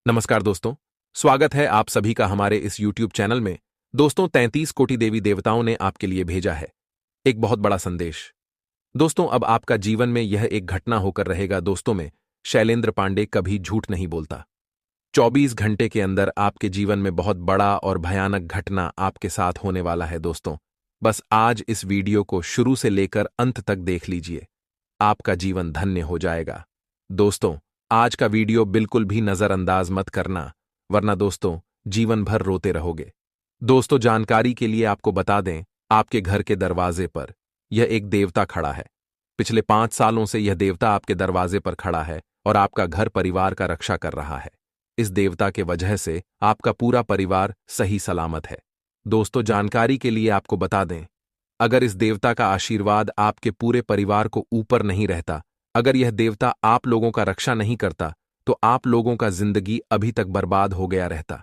नमस्कार दोस्तों। स्वागत है आप सभी का हमारे इस YouTube चैनल में। दोस्तों, 33 कोटि देवी देवताओं ने आपके लिए भेजा है एक बहुत बड़ा संदेश। दोस्तों, अब आपका जीवन में यह एक घटना होकर रहेगा। दोस्तों में शैलेंद्र पांडे कभी झूठ नहीं बोलता। 24 घंटे के अंदर आपके जीवन में बहुत बड़ा और भयानक घटना आपके साथ होने वाला है। दोस्तों, बस आज इस वीडियो को शुरू से लेकर अंत तक देख लीजिए, आपका जीवन धन्य हो जाएगा। दोस्तों, आज का वीडियो बिल्कुल भी नजरअंदाज मत करना, वरना दोस्तों जीवन भर रोते रहोगे। दोस्तों, जानकारी के लिए आपको बता दें, आपके घर के दरवाजे पर यह एक देवता खड़ा है। पिछले 5 सालों से यह देवता आपके दरवाजे पर खड़ा है और आपका घर परिवार का रक्षा कर रहा है। इस देवता के वजह से आपका पूरा परिवार सही सलामत है। दोस्तों, जानकारी के लिए आपको बता दें, अगर इस देवता का आशीर्वाद आपके पूरे परिवार को ऊपर नहीं रहता, अगर यह देवता आप लोगों का रक्षा नहीं करता, तो आप लोगों का जिंदगी अभी तक बर्बाद हो गया रहता।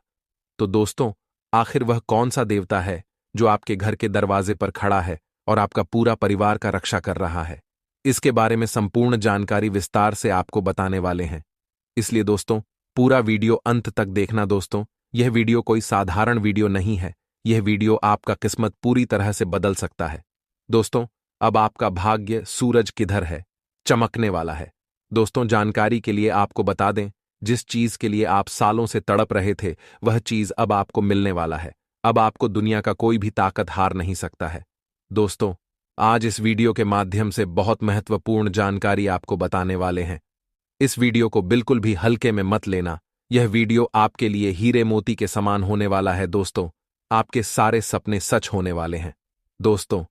तो दोस्तों, आखिर वह कौन सा देवता है जो आपके घर के दरवाजे पर खड़ा है और आपका पूरा परिवार का रक्षा कर रहा है? इसके बारे में संपूर्ण जानकारी विस्तार से आपको बताने वाले हैं। इसलिए दोस्तों, पूरा वीडियो अंत तक देखना। दोस्तों, यह वीडियो कोई साधारण वीडियो नहीं है। यह वीडियो आपका किस्मत पूरी तरह से बदल सकता है। दोस्तों, अब आपका भाग्य सूरज किधर है, चमकने वाला है। दोस्तों, जानकारी के लिए आपको बता दें, जिस चीज के लिए आप सालों से तड़प रहे थे, वह चीज अब आपको मिलने वाला है। अब आपको दुनिया का कोई भी ताकत हार नहीं सकता है। दोस्तों, आज इस वीडियो के माध्यम से बहुत महत्वपूर्ण जानकारी आपको बताने वाले हैं। इस वीडियो को बिल्कुल भी हल्के में मत लेना। यह वीडियो आपके लिए हीरे मोती के समान होने वाला है। दोस्तों, आपके सारे सपने सच होने वाले हैं। दोस्तों,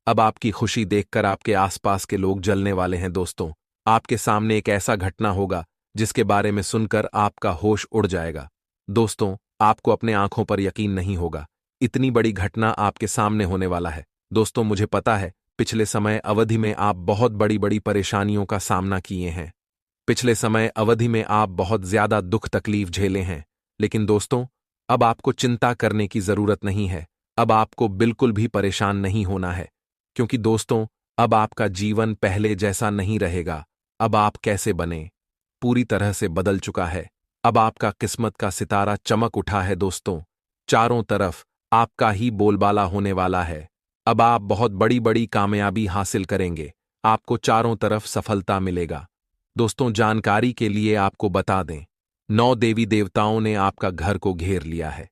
अब आपकी खुशी देखकर आपके आसपास के लोग जलने वाले हैं। दोस्तों, आपके सामने एक ऐसा घटना होगा जिसके बारे में सुनकर आपका होश उड़ जाएगा। दोस्तों, आपको अपने आंखों पर यकीन नहीं होगा, इतनी बड़ी घटना आपके सामने होने वाला है। दोस्तों, मुझे पता है, पिछले समय अवधि में आप बहुत बड़ी बड़ी परेशानियों का सामना किए हैं। पिछले समय अवधि में आप बहुत ज्यादा दुख तकलीफ झेले हैं। लेकिन दोस्तों, अब आपको चिंता करने की जरूरत नहीं है। अब आपको बिल्कुल भी परेशान नहीं होना है, क्योंकि दोस्तों, अब आपका जीवन पहले जैसा नहीं रहेगा। अब आप कैसे बने, पूरी तरह से बदल चुका है। अब आपका किस्मत का सितारा चमक उठा है। दोस्तों, चारों तरफ आपका ही बोलबाला होने वाला है। अब आप बहुत बड़ी बड़ी कामयाबी हासिल करेंगे। आपको चारों तरफ सफलता मिलेगा। दोस्तों, जानकारी के लिए आपको बता दें, 9 देवी देवताओं ने आपका घर को घेर लिया है।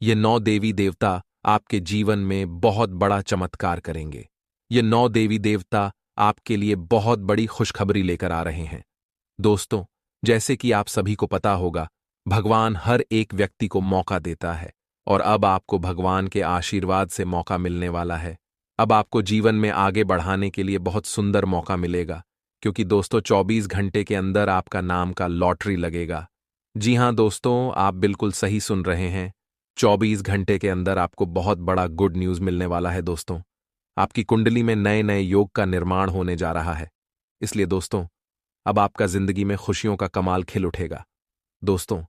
ये 9 देवी देवता आपके जीवन में बहुत बड़ा चमत्कार करेंगे। ये 9 देवी देवता आपके लिए बहुत बड़ी खुशखबरी लेकर आ रहे हैं। दोस्तों, जैसे कि आप सभी को पता होगा, भगवान हर एक व्यक्ति को मौका देता है और अब आपको भगवान के आशीर्वाद से मौका मिलने वाला है। अब आपको जीवन में आगे बढ़ाने के लिए बहुत सुंदर मौका मिलेगा, क्योंकि दोस्तों 24 घंटे के अंदर आपका नाम का लॉटरी लगेगा। जी हां दोस्तों, आप बिल्कुल सही सुन रहे हैं। 24 घंटे के अंदर आपको बहुत बड़ा गुड न्यूज मिलने वाला है। दोस्तों, आपकी कुंडली में नए नए योग का निर्माण होने जा रहा है। इसलिए दोस्तों, अब आपका जिंदगी में खुशियों का कमाल खिल उठेगा। दोस्तों,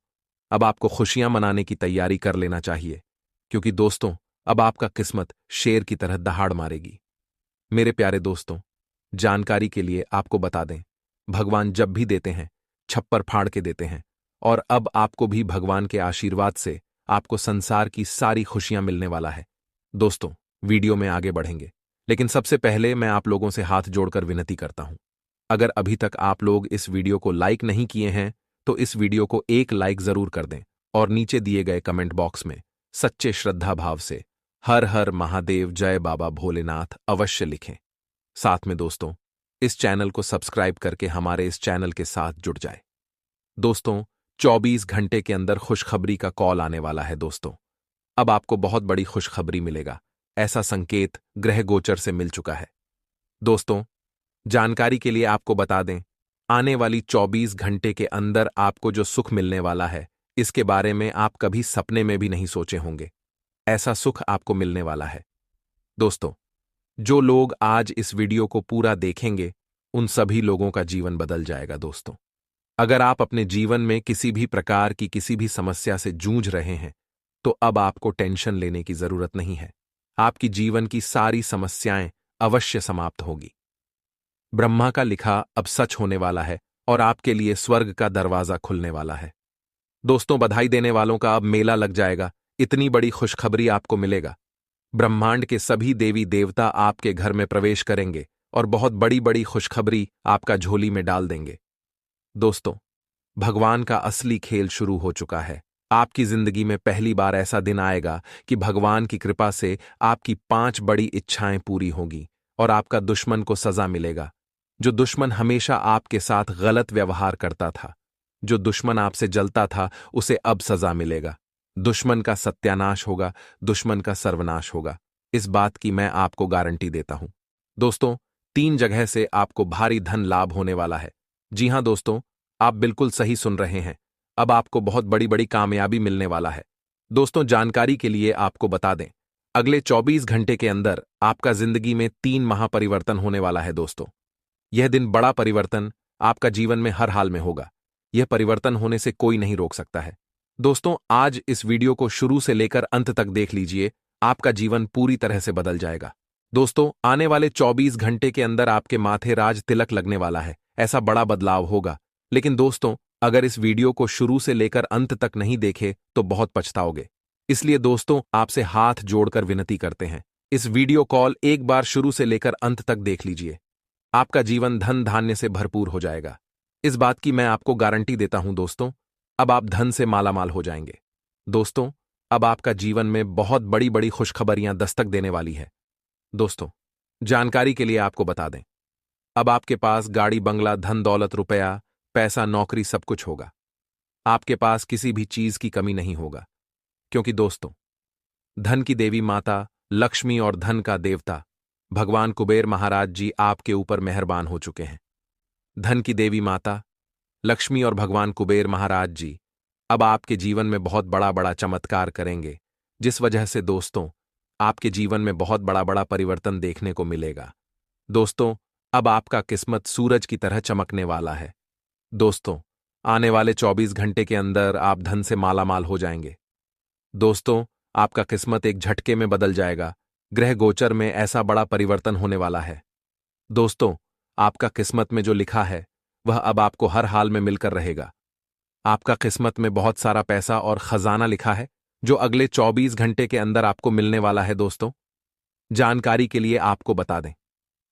अब आपको खुशियां मनाने की तैयारी कर लेना चाहिए, क्योंकि दोस्तों, अब आपका किस्मत शेर की तरह दहाड़ मारेगी। मेरे प्यारे दोस्तों, जानकारी के लिए आपको बता दें, भगवान जब भी देते हैं, छप्पर फाड़ के देते हैं, और अब आपको भी भगवान के आशीर्वाद से आपको संसार की सारी खुशियां मिलने वाला है। दोस्तों, वीडियो में आगे बढ़ेंगे, लेकिन सबसे पहले मैं आप लोगों से हाथ जोड़कर विनती करता हूं, अगर अभी तक आप लोग इस वीडियो को लाइक नहीं किए हैं, तो इस वीडियो को एक लाइक जरूर कर दें और नीचे दिए गए कमेंट बॉक्स में सच्चे श्रद्धा भाव से हर हर महादेव जय बाबा भोलेनाथ अवश्य लिखें। साथ में दोस्तों, इस चैनल को सब्सक्राइब करके हमारे इस चैनल के साथ जुड़ जाए। दोस्तों, 24 घंटे के अंदर खुशखबरी का कॉल आने वाला है। दोस्तों, अब आपको बहुत बड़ी खुशखबरी मिलेगा, ऐसा संकेत ग्रह गोचर से मिल चुका है। दोस्तों, जानकारी के लिए आपको बता दें, आने वाली 24 घंटे के अंदर आपको जो सुख मिलने वाला है, इसके बारे में आप कभी सपने में भी नहीं सोचे होंगे। ऐसा सुख आपको मिलने वाला है। दोस्तों, जो लोग आज इस वीडियो को पूरा देखेंगे, उन सभी लोगों का जीवन बदल जाएगा। दोस्तों, अगर आप अपने जीवन में किसी भी प्रकार की किसी भी समस्या से जूझ रहे हैं, तो अब आपको टेंशन लेने की जरूरत नहीं है। आपकी जीवन की सारी समस्याएं अवश्य समाप्त होगी। ब्रह्मा का लिखा अब सच होने वाला है और आपके लिए स्वर्ग का दरवाजा खुलने वाला है। दोस्तों, बधाई देने वालों का अब मेला लग जाएगा। इतनी बड़ी खुशखबरी आपको मिलेगा। ब्रह्मांड के सभी देवी देवता आपके घर में प्रवेश करेंगे और बहुत बड़ी बड़ी खुशखबरी आपका झोली में डाल देंगे। दोस्तों, भगवान का असली खेल शुरू हो चुका है। आपकी जिंदगी में पहली बार ऐसा दिन आएगा कि भगवान की कृपा से आपकी 5 बड़ी इच्छाएं पूरी होंगी और आपका दुश्मन को सजा मिलेगा। जो दुश्मन हमेशा आपके साथ गलत व्यवहार करता था, जो दुश्मन आपसे जलता था, उसे अब सजा मिलेगा। दुश्मन का सत्यानाश होगा, दुश्मन का सर्वनाश होगा। इस बात की मैं आपको गारंटी देता हूं। दोस्तों, 3 जगह से आपको भारी धन लाभ होने वाला है। जी हां दोस्तों, आप बिल्कुल सही सुन रहे हैं। अब आपको बहुत बड़ी बड़ी कामयाबी मिलने वाला है। दोस्तों, जानकारी के लिए आपको बता दें, अगले 24 घंटे के अंदर आपका जिंदगी में 3 महापरिवर्तन होने वाला है। दोस्तों, यह दिन बड़ा परिवर्तन आपका जीवन में हर हाल में होगा। यह परिवर्तन होने से कोई नहीं रोक सकता है। दोस्तों, आज इस वीडियो को शुरू से लेकर अंत तक देख लीजिए। आपका जीवन पूरी तरह से बदल जाएगा। दोस्तों, आने वाले 24 घंटे के अंदर आपके माथे राज तिलक लगने वाला है। ऐसा बड़ा बदलाव होगा। लेकिन दोस्तों, अगर इस वीडियो को शुरू से लेकर अंत तक नहीं देखे तो बहुत पछताओगे। इसलिए दोस्तों, आपसे हाथ जोड़कर विनती करते हैं, इस वीडियो कॉल एक बार शुरू से लेकर अंत तक देख लीजिए। आपका जीवन धन धान्य से भरपूर हो जाएगा। इस बात की मैं आपको गारंटी देता हूं। दोस्तों, अब आप धन से मालामाल हो जाएंगे। दोस्तों, अब आपका जीवन में बहुत बड़ी बड़ी खुशखबरियां दस्तक देने वाली है। दोस्तों, जानकारी के लिए आपको बता दें, अब आपके पास गाड़ी बंगला धन दौलत रुपया पैसा नौकरी सब कुछ होगा। आपके पास किसी भी चीज की कमी नहीं होगा, क्योंकि दोस्तों, धन की देवी माता लक्ष्मी और धन का देवता भगवान कुबेर महाराज जी आपके ऊपर मेहरबान हो चुके हैं। धन की देवी माता लक्ष्मी और भगवान कुबेर महाराज जी अब आपके जीवन में बहुत बड़ा बड़ा चमत्कार करेंगे, जिस वजह से दोस्तों, आपके जीवन में बहुत बड़ा बड़ा परिवर्तन देखने को मिलेगा। दोस्तों, अब आपका किस्मत सूरज की तरह चमकने वाला है। दोस्तों, आने वाले 24 घंटे के अंदर आप धन से मालामाल हो जाएंगे। दोस्तों, आपका किस्मत एक झटके में बदल जाएगा। ग्रह गोचर में ऐसा बड़ा परिवर्तन होने वाला है। दोस्तों, आपका किस्मत में जो लिखा है वह अब आपको हर हाल में मिलकर रहेगा। आपका किस्मत में बहुत सारा पैसा और खजाना लिखा है, जो अगले 24 घंटे के अंदर आपको मिलने वाला है। दोस्तों, जानकारी के लिए आपको बता दें,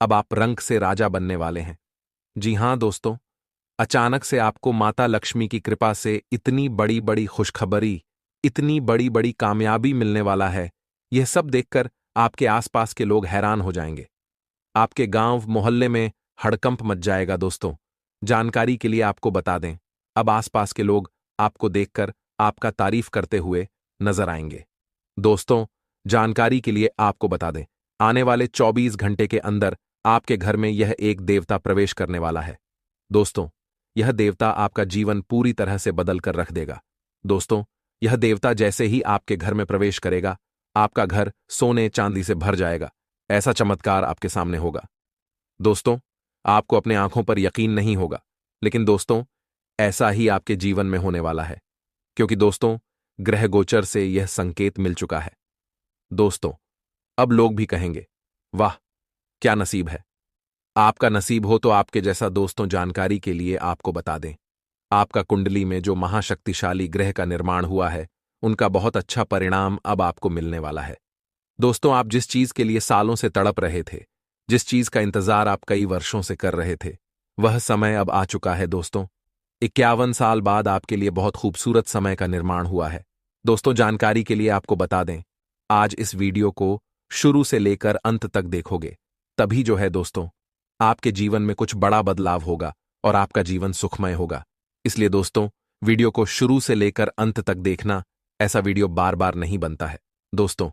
अब आप रंक से राजा बनने वाले हैं। जी हां दोस्तों, अचानक से आपको माता लक्ष्मी की कृपा से इतनी बड़ी बड़ी खुशखबरी, इतनी बड़ी बड़ी कामयाबी मिलने वाला है। यह सब देखकर आपके आसपास के लोग हैरान हो जाएंगे। आपके गांव मोहल्ले में हड़कंप मच जाएगा। दोस्तों, जानकारी के लिए आपको बता दें, अब आसपास के लोग आपको देखकर आपका तारीफ करते हुए नजर आएंगे। दोस्तों, जानकारी के लिए आपको बता दें, आने वाले 24 घंटे के अंदर आपके घर में यह एक देवता प्रवेश करने वाला है। दोस्तों, यह देवता आपका जीवन पूरी तरह से बदल कर रख देगा। दोस्तों, यह देवता जैसे ही आपके घर में प्रवेश करेगा, आपका घर सोने चांदी से भर जाएगा। ऐसा चमत्कार आपके सामने होगा। दोस्तों, आपको अपने आंखों पर यकीन नहीं होगा, लेकिन दोस्तों, ऐसा ही आपके जीवन में होने वाला है, क्योंकि दोस्तों, ग्रह गोचर से यह संकेत मिल चुका है। दोस्तों, अब लोग भी कहेंगे, वाह क्या नसीब है। आपका नसीब हो तो आपके जैसा। दोस्तों, जानकारी के लिए आपको बता दें, आपका कुंडली में जो महाशक्तिशाली ग्रह का निर्माण हुआ है, उनका बहुत अच्छा परिणाम अब आपको मिलने वाला है। दोस्तों, आप जिस चीज के लिए सालों से तड़प रहे थे, जिस चीज का इंतजार आप कई वर्षों से कर रहे थे, वह समय अब आ चुका है। दोस्तों, 51 साल बाद आपके लिए बहुत खूबसूरत समय का निर्माण हुआ है। दोस्तों, जानकारी के लिए आपको बता दें, आज इस वीडियो को शुरू से लेकर अंत तक देखोगे, तभी जो है दोस्तों, आपके जीवन में कुछ बड़ा बदलाव होगा और आपका जीवन सुखमय होगा। इसलिए दोस्तों, वीडियो को शुरू से लेकर अंत तक देखना। ऐसा वीडियो बार बार नहीं बनता है। दोस्तों,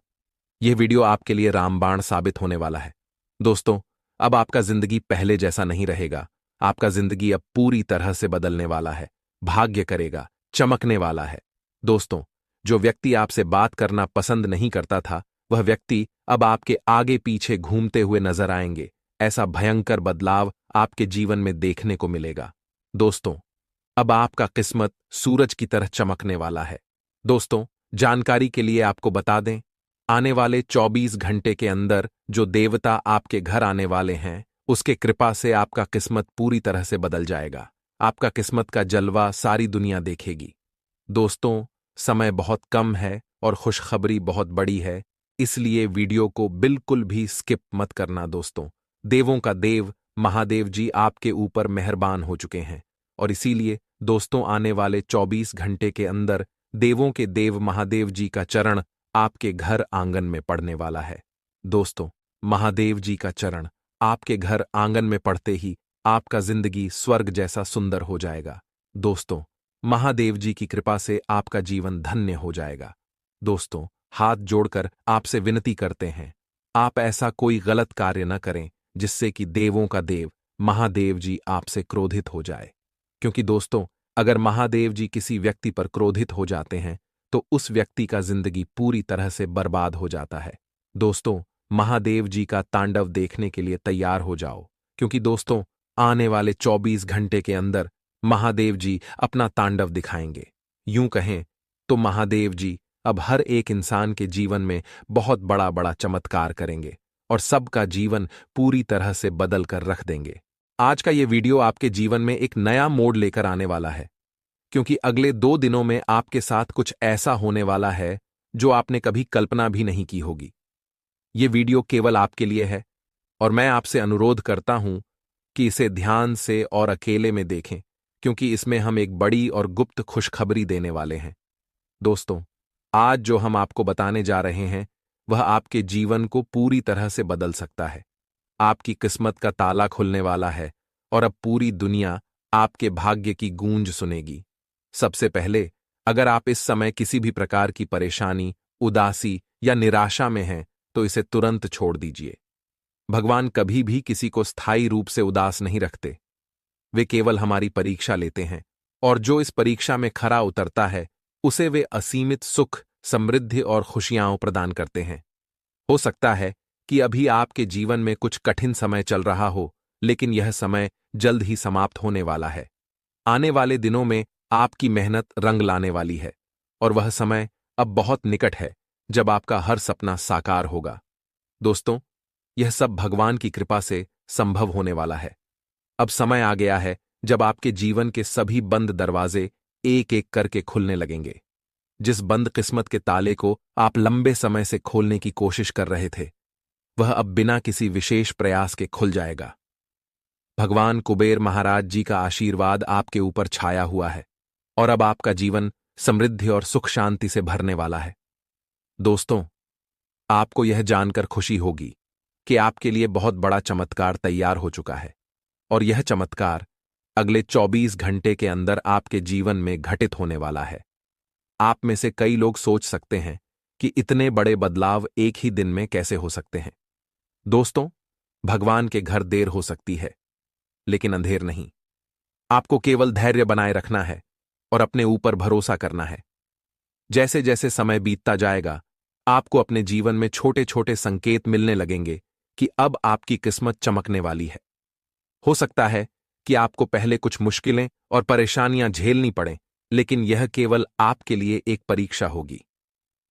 यह वीडियो आपके लिए रामबाण साबित होने वाला है। दोस्तों, अब आपका जिंदगी पहले जैसा नहीं रहेगा। आपका जिंदगी अब पूरी तरह से बदलने वाला है, भाग्य करेगा, चमकने वाला है। दोस्तों, जो व्यक्ति आपसे बात करना पसंद नहीं करता था, वह व्यक्ति अब आपके आगे पीछे घूमते हुए नजर आएंगे। ऐसा भयंकर बदलाव आपके जीवन में देखने को मिलेगा। दोस्तों, अब आपका किस्मत सूरज की तरह चमकने वाला है। दोस्तों, जानकारी के लिए आपको बता दें, आने वाले 24 घंटे के अंदर जो देवता आपके घर आने वाले हैं, उसके कृपा से आपका किस्मत पूरी तरह से बदल जाएगा। आपका किस्मत का जलवा सारी दुनिया देखेगी। दोस्तों, समय बहुत कम है और खुशखबरी बहुत बड़ी है, इसलिए वीडियो को बिल्कुल भी स्किप मत करना दोस्तों। देवों का देव महादेव जी आपके ऊपर मेहरबान हो चुके हैं और इसीलिए दोस्तों आने वाले 24 घंटे के अंदर देवों के देव महादेव जी का चरण आपके घर आंगन में पड़ने वाला है। दोस्तों, महादेव जी का चरण आपके घर आंगन में पड़ते ही आपका जिंदगी स्वर्ग जैसा सुंदर हो जाएगा। दोस्तों, महादेव जी की कृपा से आपका जीवन धन्य हो जाएगा। दोस्तों, हाथ जोड़कर आपसे विनती करते हैं, आप ऐसा कोई गलत कार्य न करें जिससे कि देवों का देव महादेव जी आपसे क्रोधित हो जाए। क्योंकि दोस्तों, अगर महादेव जी किसी व्यक्ति पर क्रोधित हो जाते हैं तो उस व्यक्ति का जिंदगी पूरी तरह से बर्बाद हो जाता है। दोस्तों, महादेव जी का तांडव देखने के लिए तैयार हो जाओ, क्योंकि दोस्तों आने वाले 24 घंटे के अंदर महादेव जी अपना तांडव दिखाएंगे। यूं कहें तो महादेव जी अब हर एक इंसान के जीवन में बहुत बड़ा बड़ा चमत्कार करेंगे और सबका जीवन पूरी तरह से बदल कर रख देंगे। आज का ये वीडियो आपके जीवन में एक नया मोड़ लेकर आने वाला है, क्योंकि अगले 2 दिनों में आपके साथ कुछ ऐसा होने वाला है जो आपने कभी कल्पना भी नहीं की होगी। ये वीडियो केवल आपके लिए है और मैं आपसे अनुरोध करता हूं कि इसे ध्यान से और अकेले में देखें, क्योंकि इसमें हम एक बड़ी और गुप्त खुशखबरी देने वाले हैं। दोस्तों, आज जो हम आपको बताने जा रहे हैं वह आपके जीवन को पूरी तरह से बदल सकता है। आपकी किस्मत का ताला खुलने वाला है और अब पूरी दुनिया आपके भाग्य की गूंज सुनेगी। सबसे पहले, अगर आप इस समय किसी भी प्रकार की परेशानी, उदासी या निराशा में हैं तो इसे तुरंत छोड़ दीजिए। भगवान कभी भी किसी को स्थायी रूप से उदास नहीं रखते। वे केवल हमारी परीक्षा लेते हैं और जो इस परीक्षा में खरा उतरता है उसे वे असीमित सुख, समृद्धि और खुशियां प्रदान करते हैं। हो सकता है कि अभी आपके जीवन में कुछ कठिन समय चल रहा हो, लेकिन यह समय जल्द ही समाप्त होने वाला है। आने वाले दिनों में आपकी मेहनत रंग लाने वाली है और वह समय अब बहुत निकट है जब आपका हर सपना साकार होगा। दोस्तों, यह सब भगवान की कृपा से संभव होने वाला है। अब समय आ गया है जब आपके जीवन के सभी बंद दरवाजे एक एक करके खुलने लगेंगे। जिस बंद किस्मत के ताले को आप लंबे समय से खोलने की कोशिश कर रहे थे, वह अब बिना किसी विशेष प्रयास के खुल जाएगा। भगवान कुबेर महाराज जी का आशीर्वाद आपके ऊपर छाया हुआ है और अब आपका जीवन समृद्धि और सुख शांति से भरने वाला है। दोस्तों, आपको यह जानकर खुशी होगी कि आपके लिए बहुत बड़ा चमत्कार तैयार हो चुका है और यह चमत्कार अगले 24 घंटे के अंदर आपके जीवन में घटित होने वाला है। आप में से कई लोग सोच सकते हैं कि इतने बड़े बदलाव एक ही दिन में कैसे हो सकते हैं। दोस्तों, भगवान के घर देर हो सकती है, लेकिन अंधेर नहीं। आपको केवल धैर्य बनाए रखना है और अपने ऊपर भरोसा करना है। जैसे जैसे समय बीतता जाएगा, आपको अपने जीवन में छोटे छोटे संकेत मिलने लगेंगे कि अब आपकी किस्मत चमकने वाली है। हो सकता है कि आपको पहले कुछ मुश्किलें और परेशानियां झेलनी पड़ें, लेकिन यह केवल आपके लिए एक परीक्षा होगी।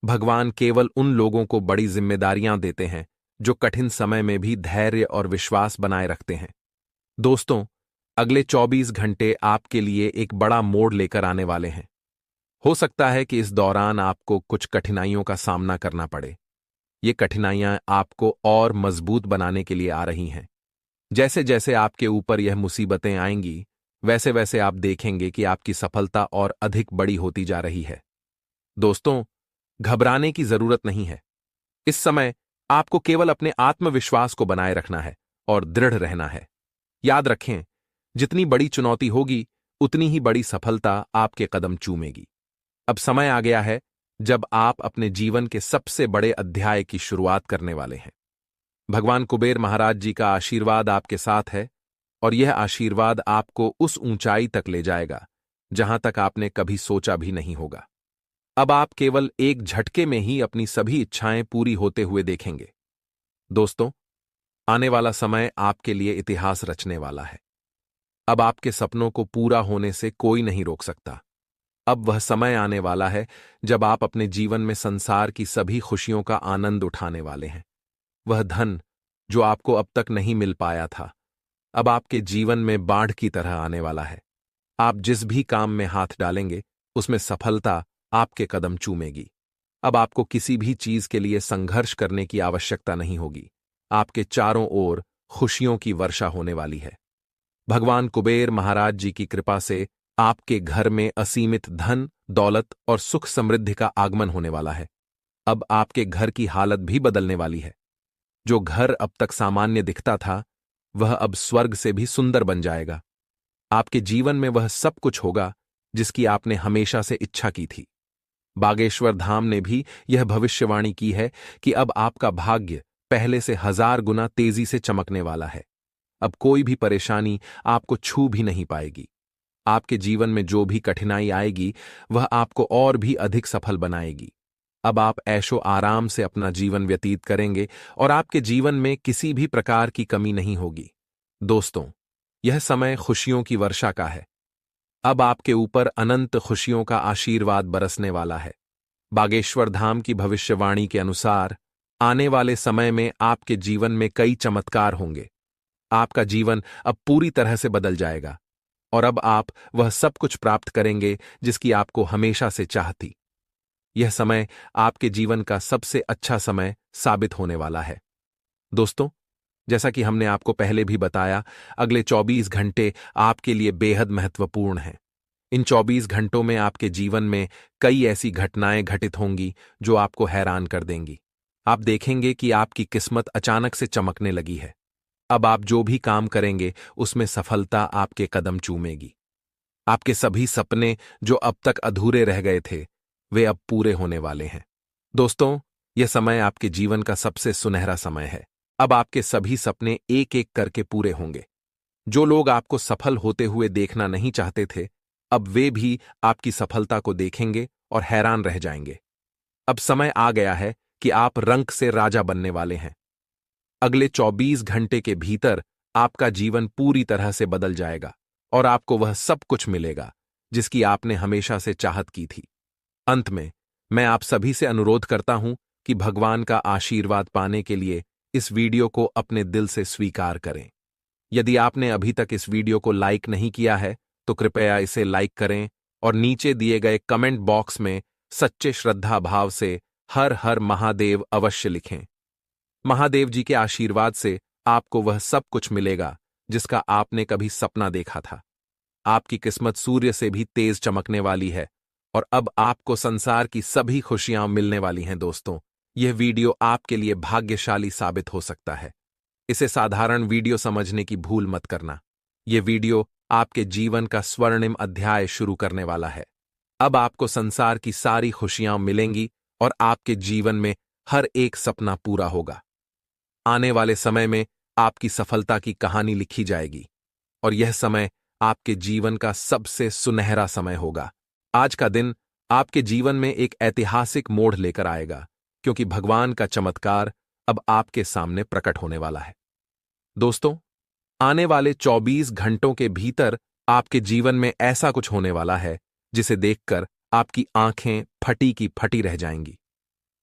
भगवान केवल उन लोगों को बड़ी जिम्मेदारियां देते हैं जो कठिन समय में भी धैर्य और विश्वास बनाए रखते हैं। दोस्तों, अगले 24 घंटे आपके लिए एक बड़ा मोड़ लेकर आने वाले हैं। हो सकता है कि इस दौरान आपको कुछ कठिनाइयों का सामना करना पड़े। ये कठिनाइयां आपको और मजबूत बनाने के लिए आ रही हैं। जैसे जैसे आपके ऊपर यह मुसीबतें आएंगी, वैसे वैसे आप देखेंगे कि आपकी सफलता और अधिक बड़ी होती जा रही है। दोस्तों, घबराने की जरूरत नहीं है। इस समय आपको केवल अपने आत्मविश्वास को बनाए रखना है और दृढ़ रहना है। याद रखें, जितनी बड़ी चुनौती होगी, उतनी ही बड़ी सफलता आपके कदम चूमेगी। अब समय आ गया है जब आप अपने जीवन के सबसे बड़े अध्याय की शुरुआत करने वाले हैं। भगवान कुबेर महाराज जी का आशीर्वाद आपके साथ है और यह आशीर्वाद आपको उस ऊंचाई तक ले जाएगा जहां तक आपने कभी सोचा भी नहीं होगा। अब आप केवल एक झटके में ही अपनी सभी इच्छाएं पूरी होते हुए देखेंगे। दोस्तों, आने वाला समय आपके लिए इतिहास रचने वाला है। अब आपके सपनों को पूरा होने से कोई नहीं रोक सकता। अब वह समय आने वाला है जब आप अपने जीवन में संसार की सभी खुशियों का आनंद उठाने वाले हैं। वह धन जो आपको अब तक नहीं मिल पाया था, अब आपके जीवन में बाढ़ की तरह आने वाला है। आप जिस भी काम में हाथ डालेंगे, उसमें सफलता आपके कदम चूमेगी। अब आपको किसी भी चीज के लिए संघर्ष करने की आवश्यकता नहीं होगी। आपके चारों ओर खुशियों की वर्षा होने वाली है। भगवान कुबेर महाराज जी की कृपा से आपके घर में असीमित धन, दौलत और सुख समृद्धि का आगमन होने वाला है। अब आपके घर की हालत भी बदलने वाली है। जो घर अब तक सामान्य दिखता था, वह अब स्वर्ग से भी सुंदर बन जाएगा। आपके जीवन में वह सब कुछ होगा जिसकी आपने हमेशा से इच्छा की थी। बागेश्वर धाम ने भी यह भविष्यवाणी की है कि अब आपका भाग्य पहले से 1000 गुना तेजी से चमकने वाला है। अब कोई भी परेशानी आपको छू भी नहीं पाएगी। आपके जीवन में जो भी कठिनाई आएगी, वह आपको और भी अधिक सफल बनाएगी। अब आप ऐशो आराम से अपना जीवन व्यतीत करेंगे और आपके जीवन में किसी भी प्रकार की कमी नहीं होगी। दोस्तों, यह समय खुशियों की वर्षा का है। अब आपके ऊपर अनंत खुशियों का आशीर्वाद बरसने वाला है। बागेश्वर धाम की भविष्यवाणी के अनुसार आने वाले समय में आपके जीवन में कई चमत्कार होंगे। आपका जीवन अब पूरी तरह से बदल जाएगा और अब आप वह सब कुछ प्राप्त करेंगे जिसकी आपको हमेशा से चाह थी। यह समय आपके जीवन का सबसे अच्छा समय साबित होने वाला है। दोस्तों, जैसा कि हमने आपको पहले भी बताया, अगले 24 घंटे आपके लिए बेहद महत्वपूर्ण हैं। इन 24 घंटों में आपके जीवन में कई ऐसी घटनाएं घटित होंगी जो आपको हैरान कर देंगी। आप देखेंगे कि आपकी किस्मत अचानक से चमकने लगी है। अब आप जो भी काम करेंगे उसमें सफलता आपके कदम चूमेगी। आपके सभी सपने जो अब तक अधूरे रह गए थे, वे अब पूरे होने वाले हैं। दोस्तों, यह समय आपके जीवन का सबसे सुनहरा समय है। अब आपके सभी सपने एक एक करके पूरे होंगे। जो लोग आपको सफल होते हुए देखना नहीं चाहते थे, अब वे भी आपकी सफलता को देखेंगे और हैरान रह जाएंगे। अब समय आ गया है कि आप रंक से राजा बनने वाले हैं। अगले 24 घंटे के भीतर आपका जीवन पूरी तरह से बदल जाएगा और आपको वह सब कुछ मिलेगा जिसकी आपने हमेशा से चाहत की थी। अंत में मैं आप सभी से अनुरोध करता हूं कि भगवान का आशीर्वाद पाने के लिए इस वीडियो को अपने दिल से स्वीकार करें। यदि आपने अभी तक इस वीडियो को लाइक नहीं किया है, तो कृपया इसे लाइक करें और नीचे दिए गए कमेंट बॉक्स में सच्चे श्रद्धा भाव से हर हर महादेव अवश्य लिखें। महादेव जी के आशीर्वाद से आपको वह सब कुछ मिलेगा जिसका आपने कभी सपना देखा था। आपकी किस्मत सूर्य से भी तेज चमकने वाली है और अब आपको संसार की सभी खुशियां मिलने वाली हैं। दोस्तों, यह वीडियो आपके लिए भाग्यशाली साबित हो सकता है। इसे साधारण वीडियो समझने की भूल मत करना। यह वीडियो आपके जीवन का स्वर्णिम अध्याय शुरू करने वाला है। अब आपको संसार की सारी खुशियां मिलेंगी और आपके जीवन में हर एक सपना पूरा होगा। आने वाले समय में आपकी सफलता की कहानी लिखी जाएगी और यह समय आपके जीवन का सबसे सुनहरा समय होगा। आज का दिन आपके जीवन में एक ऐतिहासिक मोड़ लेकर आएगा, क्योंकि भगवान का चमत्कार अब आपके सामने प्रकट होने वाला है। दोस्तों, आने वाले 24 घंटों के भीतर आपके जीवन में ऐसा कुछ होने वाला है जिसे देखकर आपकी आंखें फटी की फटी रह जाएंगी।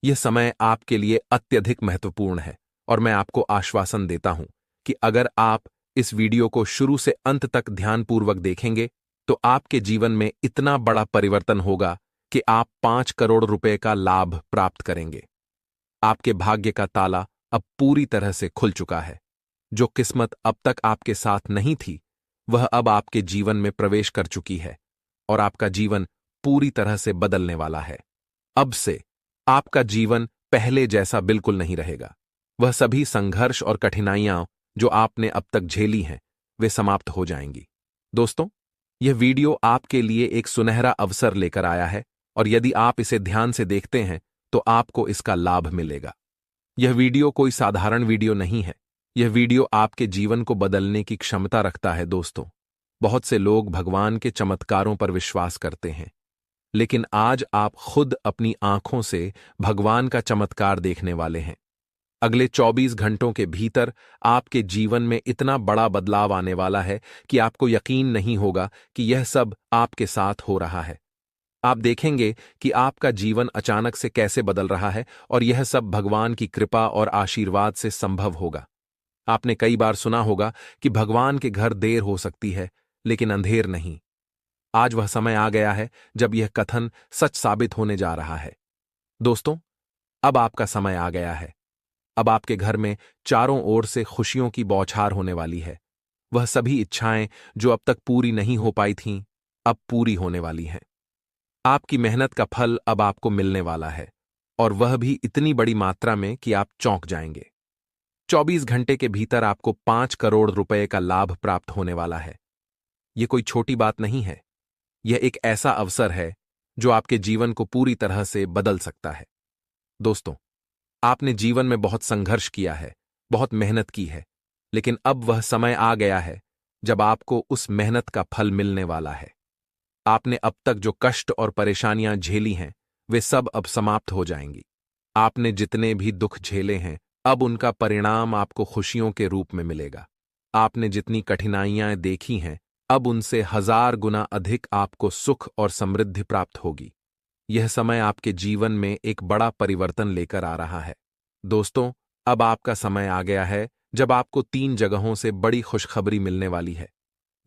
यह समय आपके लिए अत्यधिक महत्वपूर्ण है और मैं आपको आश्वासन देता हूं कि अगर आप इस वीडियो को शुरू से अंत तक ध्यानपूर्वक देखेंगे तो आपके जीवन में इतना बड़ा परिवर्तन होगा कि आप 5 करोड़ रुपए का लाभ प्राप्त करेंगे। आपके भाग्य का ताला अब पूरी तरह से खुल चुका है। जो किस्मत अब तक आपके साथ नहीं थी, वह अब आपके जीवन में प्रवेश कर चुकी है और आपका जीवन पूरी तरह से बदलने वाला है। अब से आपका जीवन पहले जैसा बिल्कुल नहीं रहेगा। वह सभी संघर्ष और कठिनाइयां जो आपने अब तक झेली हैं, वे समाप्त हो जाएंगी। दोस्तों, यह वीडियो आपके लिए एक सुनहरा अवसर लेकर आया है और यदि आप इसे ध्यान से देखते हैं तो आपको इसका लाभ मिलेगा। यह वीडियो कोई साधारण वीडियो नहीं है। यह वीडियो आपके जीवन को बदलने की क्षमता रखता है। दोस्तों, बहुत से लोग भगवान के चमत्कारों पर विश्वास करते हैं, लेकिन आज आप खुद अपनी आंखों से भगवान का चमत्कार देखने वाले हैं। अगले 24 घंटों के भीतर आपके जीवन में इतना बड़ा बदलाव आने वाला है कि आपको यकीन नहीं होगा कि यह सब आपके साथ हो रहा है। आप देखेंगे कि आपका जीवन अचानक से कैसे बदल रहा है और यह सब भगवान की कृपा और आशीर्वाद से संभव होगा। आपने कई बार सुना होगा कि भगवान के घर देर हो सकती है, लेकिन अंधेर नहीं। आज वह समय आ गया है जब यह कथन सच साबित होने जा रहा है। दोस्तों, अब आपका समय आ गया है। अब आपके घर में चारों ओर से खुशियों की बौछार होने वाली है। वह सभी इच्छाएं जो अब तक पूरी नहीं हो पाई थीं, अब पूरी होने वाली हैं। आपकी मेहनत का फल अब आपको मिलने वाला है, और वह भी इतनी बड़ी मात्रा में कि आप चौंक जाएंगे। 24 घंटे के भीतर आपको 5 करोड़ रुपए का लाभ प्राप्त होने वाला है। यह कोई छोटी बात नहीं है। यह एक ऐसा अवसर है जो आपके जीवन को पूरी तरह से बदल सकता है। दोस्तों, आपने जीवन में बहुत संघर्ष किया है, बहुत मेहनत की है, लेकिन अब वह समय आ गया है जब आपको उस मेहनत का फल मिलने वाला है। आपने अब तक जो कष्ट और परेशानियां झेली हैं, वे सब अब समाप्त हो जाएंगी। आपने जितने भी दुख झेले हैं, अब उनका परिणाम आपको खुशियों के रूप में मिलेगा। आपने जितनी कठिनाइयां देखी हैं, अब उनसे 1000 गुना अधिक आपको सुख और समृद्धि प्राप्त होगी। यह समय आपके जीवन में एक बड़ा परिवर्तन लेकर आ रहा है। दोस्तों, अब आपका समय आ गया है जब आपको 3 जगहों से बड़ी खुशखबरी मिलने वाली है।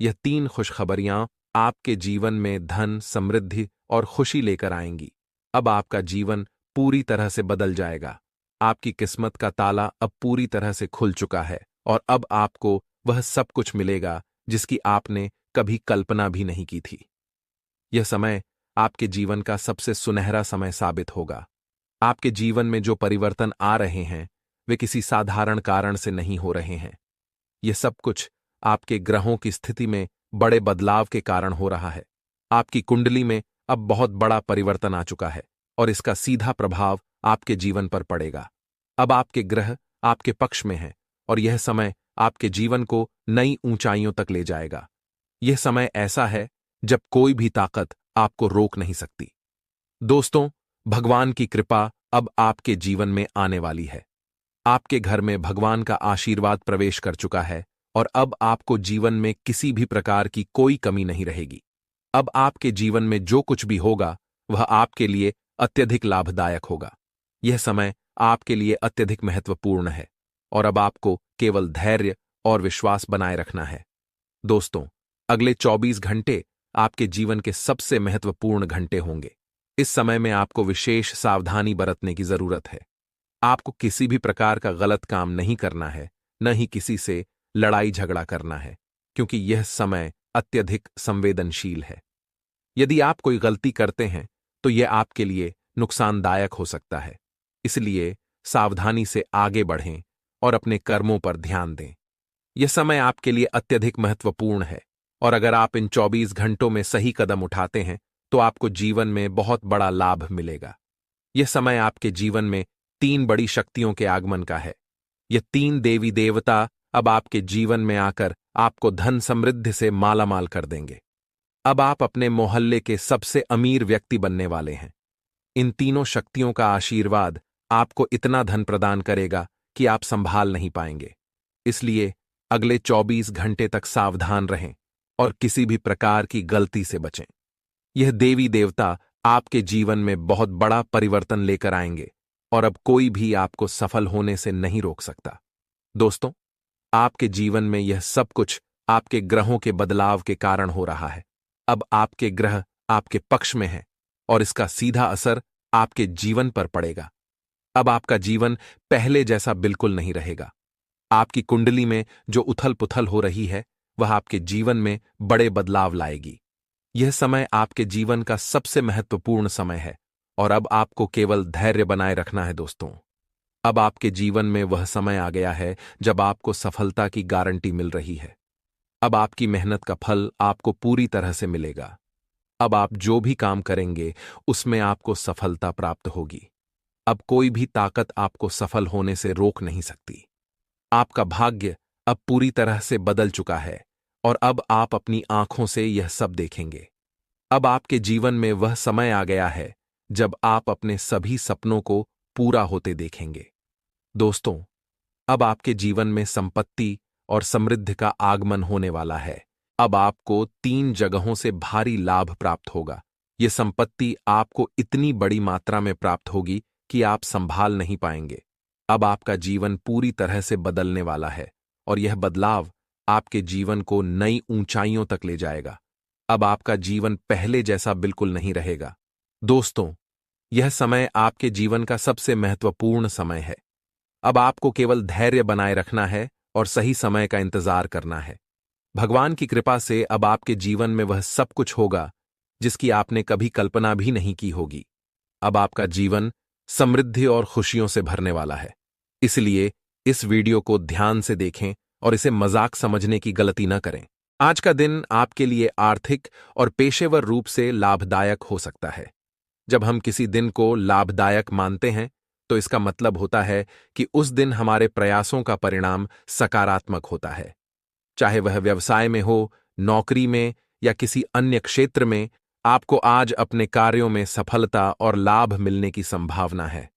यह 3 खुशखबरियां आपके जीवन में धन, समृद्धि और खुशी लेकर आएंगी। अब आपका जीवन पूरी तरह से बदल जाएगा। आपकी किस्मत का ताला अब पूरी तरह से खुल चुका है, और अब आपको वह सब कुछ मिलेगा जिसकी आपने कभी कल्पना भी नहीं की थी। यह समय आपके जीवन का सबसे सुनहरा समय साबित होगा। आपके जीवन में जो परिवर्तन आ रहे हैं, वे किसी साधारण कारण से नहीं हो रहे हैं। यह सब कुछ आपके ग्रहों की स्थिति में बड़े बदलाव के कारण हो रहा है। आपकी कुंडली में अब बहुत बड़ा परिवर्तन आ चुका है, और इसका सीधा प्रभाव आपके जीवन पर पड़ेगा। अब आपके ग्रह आपके पक्ष में हैं, और यह समय आपके जीवन को नई ऊंचाइयों तक ले जाएगा। यह समय ऐसा है जब कोई भी ताकत आपको रोक नहीं सकती। दोस्तों, भगवान की कृपा अब आपके जीवन में आने वाली है। आपके घर में भगवान का आशीर्वाद प्रवेश कर चुका है, और अब आपको जीवन में किसी भी प्रकार की कोई कमी नहीं रहेगी। अब आपके जीवन में जो कुछ भी होगा, वह आपके लिए अत्यधिक लाभदायक होगा। यह समय आपके लिए अत्यधिक महत्वपूर्ण है, और अब आपको केवल धैर्य और विश्वास बनाए रखना है। दोस्तों, अगले 24 घंटे आपके जीवन के सबसे महत्वपूर्ण घंटे होंगे। इस समय में आपको विशेष सावधानी बरतने की जरूरत है। आपको किसी भी प्रकार का गलत काम नहीं करना है, न ही किसी से लड़ाई झगड़ा करना है, क्योंकि यह समय अत्यधिक संवेदनशील है। यदि आप कोई गलती करते हैं, तो यह आपके लिए नुकसानदायक हो सकता है। इसलिए सावधानी से आगे बढ़ें और अपने कर्मों पर ध्यान दें। यह समय आपके लिए अत्यधिक महत्वपूर्ण है, और अगर आप इन 24 घंटों में सही कदम उठाते हैं, तो आपको जीवन में बहुत बड़ा लाभ मिलेगा। यह समय आपके जीवन में 3 बड़ी शक्तियों के आगमन का है। ये 3 देवी देवता अब आपके जीवन में आकर आपको धन समृद्धि से मालामाल कर देंगे। अब आप अपने मोहल्ले के सबसे अमीर व्यक्ति बनने वाले हैं। इन तीनों शक्तियों का आशीर्वाद आपको इतना धन प्रदान करेगा कि आप संभाल नहीं पाएंगे। इसलिए अगले 24 घंटे तक सावधान रहें और किसी भी प्रकार की गलती से बचें। यह देवी देवता आपके जीवन में बहुत बड़ा परिवर्तन लेकर आएंगे, और अब कोई भी आपको सफल होने से नहीं रोक सकता। दोस्तों, आपके जीवन में यह सब कुछ आपके ग्रहों के बदलाव के कारण हो रहा है। अब आपके ग्रह आपके पक्ष में हैं, और इसका सीधा असर आपके जीवन पर पड़ेगा। अब आपका जीवन पहले जैसा बिल्कुल नहीं रहेगा। आपकी कुंडली में जो उथल पुथल हो रही है, वह आपके जीवन में बड़े बदलाव लाएगी। यह समय आपके जीवन का सबसे महत्वपूर्ण समय है, और अब आपको केवल धैर्य बनाए रखना है। दोस्तों, अब आपके जीवन में वह समय आ गया है जब आपको सफलता की गारंटी मिल रही है। अब आपकी मेहनत का फल आपको पूरी तरह से मिलेगा। अब आप जो भी काम करेंगे, उसमें आपको सफलता प्राप्त होगी। अब कोई भी ताकत आपको सफल होने से रोक नहीं सकती। आपका भाग्य अब पूरी तरह से बदल चुका है, और अब आप अपनी आंखों से यह सब देखेंगे। अब आपके जीवन में वह समय आ गया है जब आप अपने सभी सपनों को पूरा होते देखेंगे। दोस्तों, अब आपके जीवन में संपत्ति और समृद्धि का आगमन होने वाला है। अब आपको 3 जगहों से भारी लाभ प्राप्त होगा। यह संपत्ति आपको इतनी बड़ी मात्रा में प्राप्त होगी कि आप संभाल नहीं पाएंगे। अब आपका जीवन पूरी तरह से बदलने वाला है, और यह बदलाव आपके जीवन को नई ऊंचाइयों तक ले जाएगा। अब आपका जीवन पहले जैसा बिल्कुल नहीं रहेगा। दोस्तों, यह समय आपके जीवन का सबसे महत्वपूर्ण समय है। अब आपको केवल धैर्य बनाए रखना है और सही समय का इंतजार करना है। भगवान की कृपा से अब आपके जीवन में वह सब कुछ होगा जिसकी आपने कभी कल्पना भी नहीं की होगी। अब आपका जीवन समृद्धि और खुशियों से भरने वाला है। इसलिए इस वीडियो को ध्यान से देखें और इसे मजाक समझने की गलती न करें। आज का दिन आपके लिए आर्थिक और पेशेवर रूप से लाभदायक हो सकता है। जब हम किसी दिन को लाभदायक मानते हैं, तो इसका मतलब होता है कि उस दिन हमारे प्रयासों का परिणाम सकारात्मक होता है। चाहे वह व्यवसाय में हो, नौकरी में या किसी अन्य क्षेत्र में, आपको आज अपने कार्यों में सफलता और लाभ मिलने की संभावना है।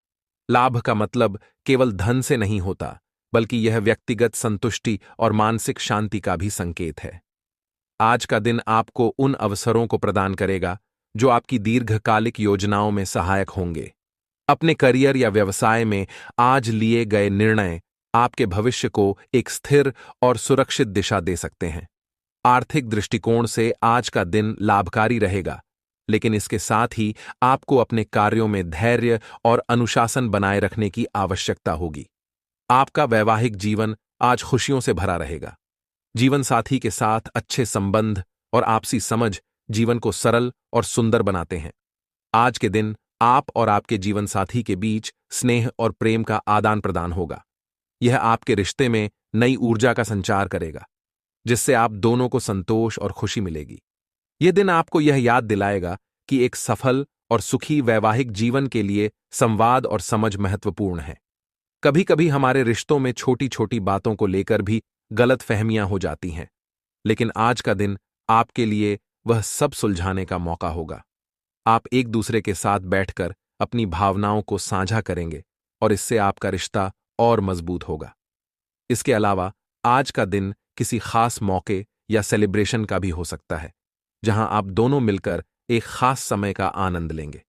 लाभ का मतलब केवल धन से नहीं होता, बल्कि यह व्यक्तिगत संतुष्टि और मानसिक शांति का भी संकेत है। आज का दिन आपको उन अवसरों को प्रदान करेगा जो आपकी दीर्घकालिक योजनाओं में सहायक होंगे। अपने करियर या व्यवसाय में आज लिए गए निर्णय आपके भविष्य को एक स्थिर और सुरक्षित दिशा दे सकते हैं। आर्थिक दृष्टिकोण से आज का दिन लाभकारी रहेगा, लेकिन इसके साथ ही आपको अपने कार्यों में धैर्य और अनुशासन बनाए रखने की आवश्यकता होगी। आपका वैवाहिक जीवन आज खुशियों से भरा रहेगा। जीवन साथी के साथ अच्छे संबंध और आपसी समझ जीवन को सरल और सुंदर बनाते हैं। आज के दिन आप और आपके जीवन साथी के बीच स्नेह और प्रेम का आदान प्रदान होगा। यह आपके रिश्ते में नई ऊर्जा का संचार करेगा, जिससे आप दोनों को संतोष और खुशी मिलेगी। यह दिन आपको यह याद दिलाएगा कि एक सफल और सुखी वैवाहिक जीवन के लिए संवाद और समझ महत्वपूर्ण है। कभी कभी हमारे रिश्तों में छोटी छोटी बातों को लेकर भी गलतफहमियां हो जाती हैं, लेकिन आज का दिन आपके लिए वह सब सुलझाने का मौका होगा। आप एक दूसरे के साथ बैठकर अपनी भावनाओं को साझा करेंगे और इससे आपका रिश्ता और मजबूत होगा। इसके अलावा आज का दिन किसी खास मौके या सेलिब्रेशन का भी हो सकता है, जहां आप दोनों मिलकर एक खास समय का आनंद लेंगे।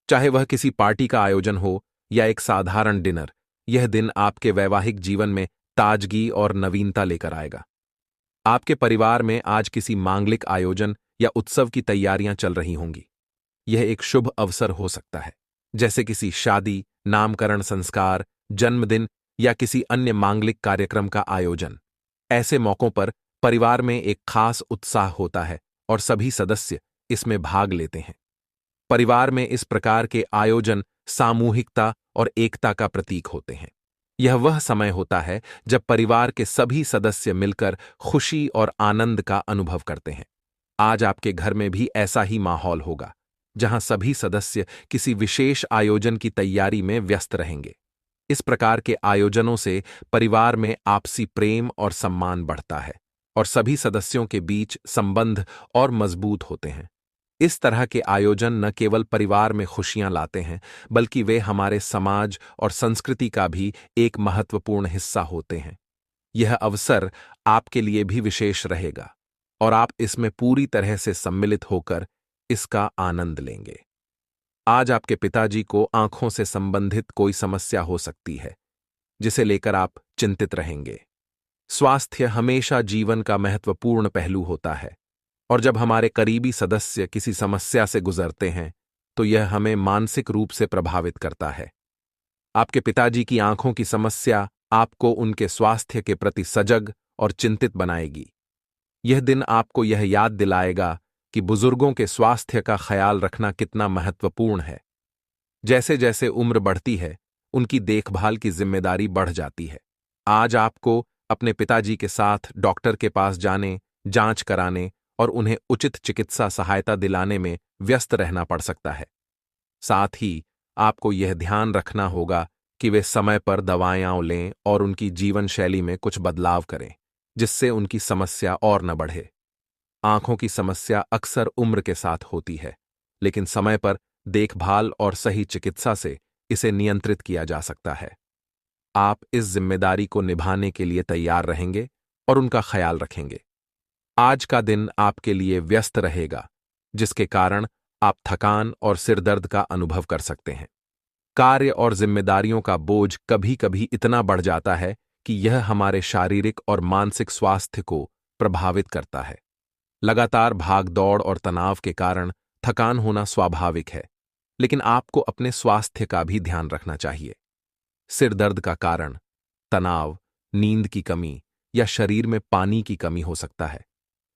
चाहे वह किसी पार्टी का आयोजन हो या एक साधारण डिनर, यह दिन आपके वैवाहिक जीवन में ताजगी और नवीनता लेकर आएगा। आपके परिवार में आज किसी मांगलिक आयोजन या उत्सव की तैयारियां चल रही होंगी। यह एक शुभ अवसर हो सकता है, जैसे किसी शादी, नामकरण संस्कार, जन्मदिन या किसी अन्य मांगलिक कार्यक्रम का आयोजन। ऐसे मौकों पर परिवार में एक खास उत्साह होता है और सभी सदस्य इसमें भाग लेते हैं। परिवार में इस प्रकार के आयोजन सामूहिकता और एकता का प्रतीक होते हैं। यह वह समय होता है जब परिवार के सभी सदस्य मिलकर खुशी और आनंद का अनुभव करते हैं। आज आपके घर में भी ऐसा ही माहौल होगा, जहां सभी सदस्य किसी विशेष आयोजन की तैयारी में व्यस्त रहेंगे। इस प्रकार के आयोजनों से परिवार में आपसी प्रेम और सम्मान बढ़ता है और सभी सदस्यों के बीच संबंध और मजबूत होते हैं। इस तरह के आयोजन न केवल परिवार में खुशियां लाते हैं, बल्कि वे हमारे समाज और संस्कृति का भी एक महत्वपूर्ण हिस्सा होते हैं। यह अवसर आपके लिए भी विशेष रहेगा और आप इसमें पूरी तरह से सम्मिलित होकर इसका आनंद लेंगे। आज आपके पिताजी को आंखों से संबंधित कोई समस्या हो सकती है, जिसे लेकर आप चिंतित रहेंगे। स्वास्थ्य हमेशा जीवन का महत्वपूर्ण पहलू होता है, और जब हमारे करीबी सदस्य किसी समस्या से गुजरते हैं, तो यह हमें मानसिक रूप से प्रभावित करता है। आपके पिताजी की आंखों की समस्या आपको उनके स्वास्थ्य के प्रति सजग और चिंतित बनाएगी। यह दिन आपको यह याद दिलाएगा कि बुजुर्गों के स्वास्थ्य का ख्याल रखना कितना महत्वपूर्ण है। जैसे जैसे उम्र बढ़ती है, उनकी देखभाल की जिम्मेदारी बढ़ जाती है। आज आपको अपने पिताजी के साथ डॉक्टर के पास जाने, जांच कराने और उन्हें उचित चिकित्सा सहायता दिलाने में व्यस्त रहना पड़ सकता है। साथ ही आपको यह ध्यान रखना होगा कि वे समय पर दवाएं लें और उनकी जीवन शैली में कुछ बदलाव करें, जिससे उनकी समस्या और न बढ़े। आंखों की समस्या अक्सर उम्र के साथ होती है, लेकिन समय पर देखभाल और सही चिकित्सा से इसे नियंत्रित किया जा सकता है। आप इस जिम्मेदारी को निभाने के लिए तैयार रहेंगे और उनका ख्याल रखेंगे। आज का दिन आपके लिए व्यस्त रहेगा, जिसके कारण आप थकान और सिरदर्द का अनुभव कर सकते हैं। कार्य और जिम्मेदारियों का बोझ कभी कभी इतना बढ़ जाता है कि यह हमारे शारीरिक और मानसिक स्वास्थ्य को प्रभावित करता है। लगातार भाग दौड़ और तनाव के कारण थकान होना स्वाभाविक है, लेकिन आपको अपने स्वास्थ्य का भी ध्यान रखना चाहिए। सिर दर्द का कारण तनाव, नींद की कमी या शरीर में पानी की कमी हो सकता है।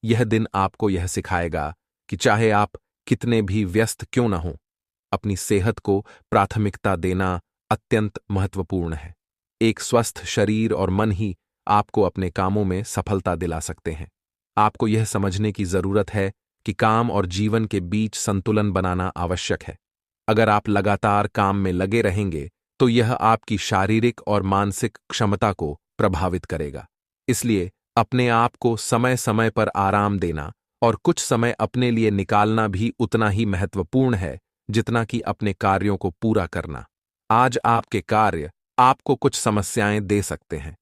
यह दिन आपको यह सिखाएगा कि चाहे आप कितने भी व्यस्त क्यों न हों, अपनी सेहत को प्राथमिकता देना अत्यंत महत्वपूर्ण है। एक स्वस्थ शरीर और मन ही आपको अपने कामों में सफलता दिला सकते हैं। आपको यह समझने की जरूरत है कि काम और जीवन के बीच संतुलन बनाना आवश्यक है। अगर आप लगातार काम में लगे रहेंगे, तो यह आपकी शारीरिक और मानसिक क्षमता को प्रभावित करेगा। इसलिए अपने आप को समय समय पर आराम देना और कुछ समय अपने लिए निकालना भी उतना ही महत्वपूर्ण है जितना कि अपने कार्यों को पूरा करना। आज आपके कार्य आपको कुछ समस्याएं दे सकते हैं।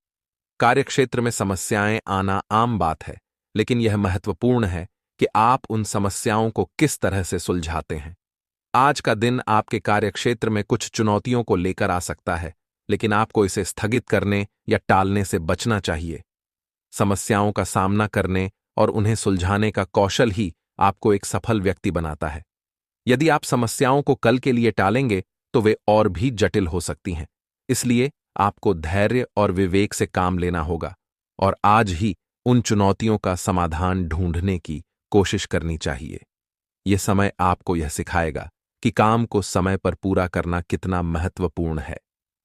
कार्यक्षेत्र में समस्याएं आना आम बात है, लेकिन यह महत्वपूर्ण है कि आप उन समस्याओं को किस तरह से सुलझाते हैं। आज का दिन आपके कार्यक्षेत्र में कुछ चुनौतियों को लेकर आ सकता है, लेकिन आपको इसे स्थगित करने या टालने से बचना चाहिए। समस्याओं का सामना करने और उन्हें सुलझाने का कौशल ही आपको एक सफल व्यक्ति बनाता है। यदि आप समस्याओं को कल के लिए टालेंगे, तो वे और भी जटिल हो सकती हैं। इसलिए आपको धैर्य और विवेक से काम लेना होगा और आज ही उन चुनौतियों का समाधान ढूंढने की कोशिश करनी चाहिए। यह समय आपको यह सिखाएगा कि काम को समय पर पूरा करना कितना महत्वपूर्ण है।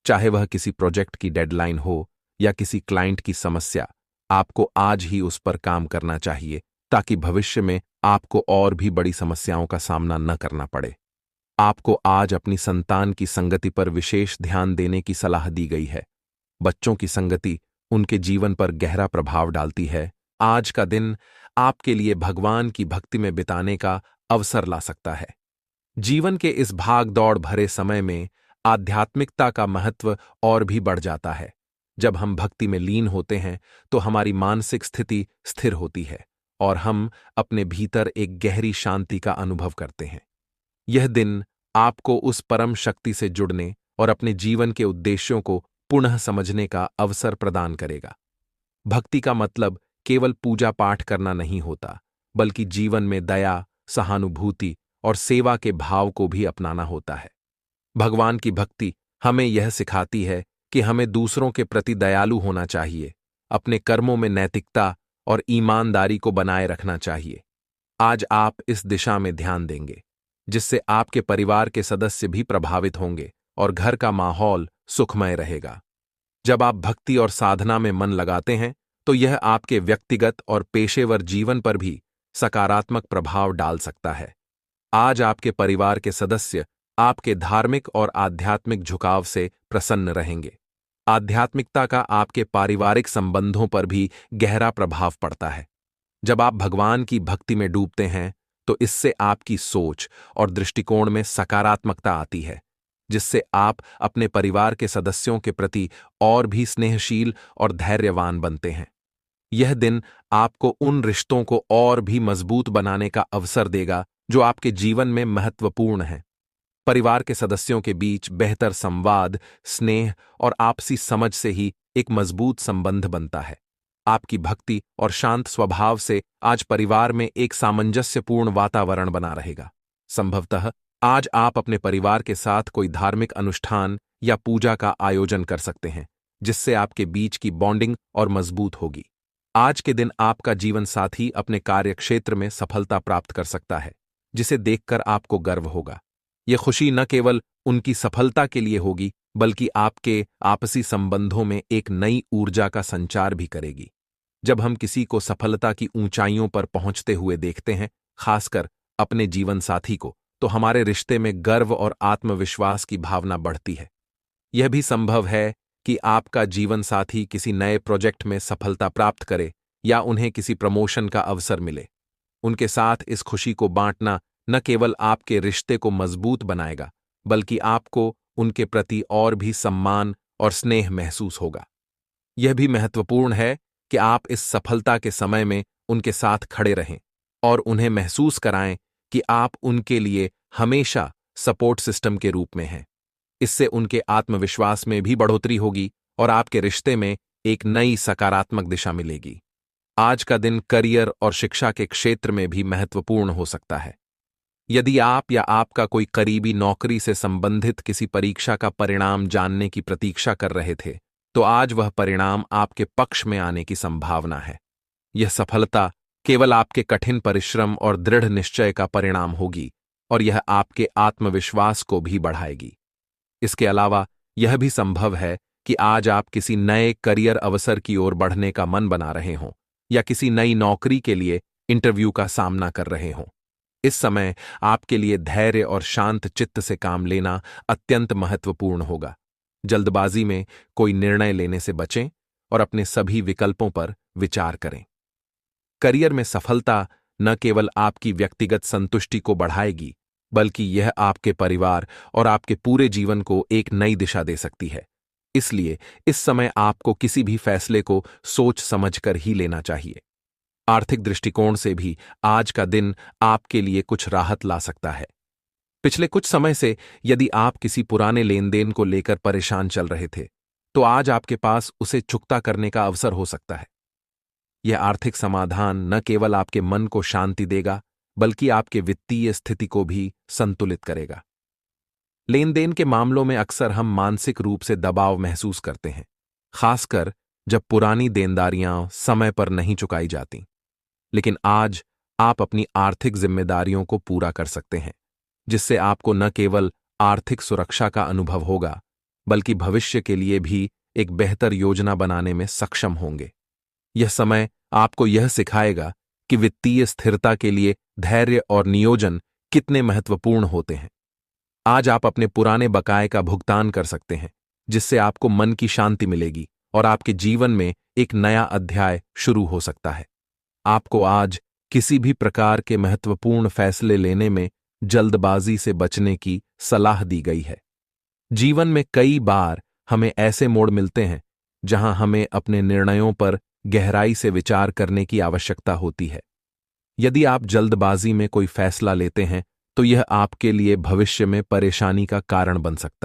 चाहे वह किसी प्रोजेक्ट की डेडलाइन हो या किसी क्लाइंट की समस्या, आपको आज ही उस पर काम करना चाहिए ताकि भविष्य में आपको और भी बड़ी समस्याओं का सामना न करना पड़े। आपको आज अपनी संतान की संगति पर विशेष ध्यान देने की सलाह दी गई है। बच्चों की संगति उनके जीवन पर गहरा प्रभाव डालती है। आज का दिन आपके लिए भगवान की भक्ति में बिताने का अवसर ला सकता है। जीवन के इस भाग-दौड़ भरे समय में आध्यात्मिकता का महत्व और भी बढ़ जाता है। जब हम भक्ति में लीन होते हैं, तो हमारी मानसिक स्थिति स्थिर होती है और हम अपने भीतर एक गहरी शांति का अनुभव करते हैं। यह दिन आपको उस परम शक्ति से जुड़ने और अपने जीवन के उद्देश्यों को पुनः समझने का अवसर प्रदान करेगा। भक्ति का मतलब केवल पूजा पाठ करना नहीं होता, बल्कि जीवन में दया, सहानुभूति और सेवा के भाव को भी अपनाना होता है। भगवान की भक्ति हमें यह सिखाती है कि हमें दूसरों के प्रति दयालु होना चाहिए, अपने कर्मों में नैतिकता और ईमानदारी को बनाए रखना चाहिए। आज आप इस दिशा में ध्यान देंगे, जिससे आपके परिवार के सदस्य भी प्रभावित होंगे और घर का माहौल सुखमय रहेगा। जब आप भक्ति और साधना में मन लगाते हैं, तो यह आपके व्यक्तिगत और पेशेवर जीवन पर भी सकारात्मक प्रभाव डाल सकता है। आज आपके परिवार के सदस्य आपके धार्मिक और आध्यात्मिक झुकाव से प्रसन्न रहेंगे। आध्यात्मिकता का आपके पारिवारिक संबंधों पर भी गहरा प्रभाव पड़ता है। जब आप भगवान की भक्ति में डूबते हैं, तो इससे आपकी सोच और दृष्टिकोण में सकारात्मकता आती है, जिससे आप अपने परिवार के सदस्यों के प्रति और भी स्नेहशील और धैर्यवान बनते हैं। यह दिन आपको उन रिश्तों को और भी मजबूत बनाने का अवसर देगा जो आपके जीवन में महत्वपूर्ण हैं। परिवार के सदस्यों के बीच बेहतर संवाद, स्नेह और आपसी समझ से ही एक मजबूत संबंध बनता है। आपकी भक्ति और शांत स्वभाव से आज परिवार में एक सामंजस्यपूर्ण वातावरण बना रहेगा। संभवतः आज आप अपने परिवार के साथ कोई धार्मिक अनुष्ठान या पूजा का आयोजन कर सकते हैं, जिससे आपके बीच की बॉन्डिंग और मजबूत होगी। आज के दिन आपका जीवन साथी अपने कार्यक्षेत्र में सफलता प्राप्त कर सकता है, जिसे देखकर आपको गर्व होगा। यह खुशी न केवल उनकी सफलता के लिए होगी, बल्कि आपके आपसी संबंधों में एक नई ऊर्जा का संचार भी करेगी। जब हम किसी को सफलता की ऊंचाइयों पर पहुंचते हुए देखते हैं, खासकर अपने जीवन साथी को, तो हमारे रिश्ते में गर्व और आत्मविश्वास की भावना बढ़ती है। यह भी संभव है कि आपका जीवन साथी किसी नए प्रोजेक्ट में सफलता प्राप्त करे या उन्हें किसी प्रमोशन का अवसर मिले। उनके साथ इस खुशी को बांटना न केवल आपके रिश्ते को मजबूत बनाएगा, बल्कि आपको उनके प्रति और भी सम्मान और स्नेह महसूस होगा। यह भी महत्वपूर्ण है कि आप इस सफलता के समय में उनके साथ खड़े रहें और उन्हें महसूस कराएं कि आप उनके लिए हमेशा सपोर्ट सिस्टम के रूप में हैं। इससे उनके आत्मविश्वास में भी बढ़ोतरी होगी और आपके रिश्ते में एक नई सकारात्मक दिशा मिलेगी। आज का दिन करियर और शिक्षा के क्षेत्र में भी महत्वपूर्ण हो सकता है। यदि आप या आपका कोई करीबी नौकरी से संबंधित किसी परीक्षा का परिणाम जानने की प्रतीक्षा कर रहे थे, तो आज वह परिणाम आपके पक्ष में आने की संभावना है। यह सफलता केवल आपके कठिन परिश्रम और दृढ़ निश्चय का परिणाम होगी और यह आपके आत्मविश्वास को भी बढ़ाएगी। इसके अलावा यह भी संभव है कि आज आप किसी नए करियर अवसर की ओर बढ़ने का मन बना रहे हों या किसी नई नौकरी के लिए इंटरव्यू का सामना कर रहे हों। इस समय आपके लिए धैर्य और शांत चित्त से काम लेना अत्यंत महत्वपूर्ण होगा। जल्दबाजी में कोई निर्णय लेने से बचें और अपने सभी विकल्पों पर विचार करें। करियर में सफलता न केवल आपकी व्यक्तिगत संतुष्टि को बढ़ाएगी, बल्कि यह आपके परिवार और आपके पूरे जीवन को एक नई दिशा दे सकती है। इसलिए इस समय आपको किसी भी फैसले को सोच समझकर ही लेना चाहिए। आर्थिक दृष्टिकोण से भी आज का दिन आपके लिए कुछ राहत ला सकता है। पिछले कुछ समय से यदि आप किसी पुराने लेनदेन को लेकर परेशान चल रहे थे, तो आज आपके पास उसे चुकता करने का अवसर हो सकता है। यह आर्थिक समाधान न केवल आपके मन को शांति देगा, बल्कि आपके वित्तीय स्थिति को भी संतुलित करेगा। लेनदेन के मामलों में अक्सर हम मानसिक रूप से दबाव महसूस करते हैं, खासकर जब पुरानी देनदारियां समय पर नहीं चुकाई जाती। लेकिन आज आप अपनी आर्थिक जिम्मेदारियों को पूरा कर सकते हैं, जिससे आपको न केवल आर्थिक सुरक्षा का अनुभव होगा, बल्कि भविष्य के लिए भी एक बेहतर योजना बनाने में सक्षम होंगे। यह समय आपको यह सिखाएगा कि वित्तीय स्थिरता के लिए धैर्य और नियोजन कितने महत्वपूर्ण होते हैं। आज आप अपने पुराने बकाये का भुगतान कर सकते हैं, जिससे आपको मन की शांति मिलेगी और आपके जीवन में एक नया अध्याय शुरू हो सकता है। आपको आज किसी भी प्रकार के महत्वपूर्ण फैसले लेने में जल्दबाजी से बचने की सलाह दी गई है। जीवन में कई बार हमें ऐसे मोड़ मिलते हैं जहां हमें अपने निर्णयों पर गहराई से विचार करने की आवश्यकता होती है। यदि आप जल्दबाजी में कोई फैसला लेते हैं, तो यह आपके लिए भविष्य में परेशानी का कारण बन सकता है।